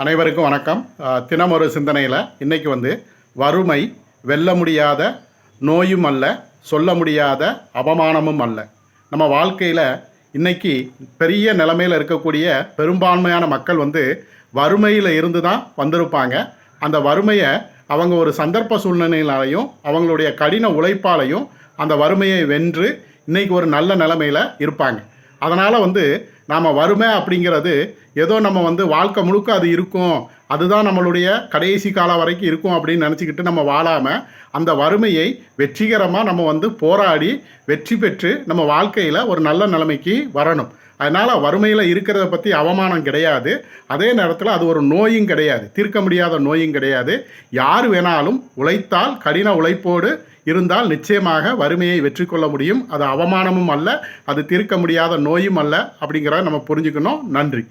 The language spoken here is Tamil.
அனைவருக்கும் வணக்கம். தினம் ஒரு சிந்தனையில் இன்றைக்கி வறுமை வெல்ல முடியாத நோயும் அல்ல, சொல்ல முடியாத அவமானமும் அல்ல. நம்ம வாழ்க்கையில் இன்றைக்கி பெரிய நிலைமையில் இருக்கக்கூடிய பெரும்பான்மையான மக்கள் வறுமையில் இருந்து தான் வந்திருப்பாங்க. அந்த வறுமையை அவங்க ஒரு சந்தர்ப்ப சூழ்நிலையினாலையும் அவங்களுடைய கடின உழைப்பாலையும் அந்த வறுமையை வென்று இன்றைக்கி ஒரு நல்ல நிலைமையில் இருப்பாங்க. அதனால் நாம் வறுமை அப்படிங்கிறது ஏதோ நம்ம வாழ்க்கை முழுக்க அது இருக்கும், அதுதான் நம்மளுடைய கடைசி காலம் வரைக்கும் இருக்கும் அப்படின்னு நினச்சிக்கிட்டு நம்ம வாழாமல் அந்த வறுமையை வெற்றிகரமாக நம்ம போராடி வெற்றி பெற்று நம்ம வாழ்க்கையில் ஒரு நல்ல நிலைமைக்கு வரணும். அதனால் வறுமையில் இருக்கிறத பற்றி அவமானம் கிடையாது. அதே நேரத்தில் அது ஒரு நோயும் கிடையாது, தீர்க்க முடியாத நோயும் கிடையாது. யார் வேணாலும் உழைத்தால், கடின உழைப்போடு இருந்தால் நிச்சயமாக வறுமையை வெற்றி கொள்ள முடியும். அது அவமானமும் அல்ல, அது தீர்க்க முடியாத நோயும் அல்ல அப்படிங்கிறத நம்ம புரிஞ்சுக்கணும். நன்றி.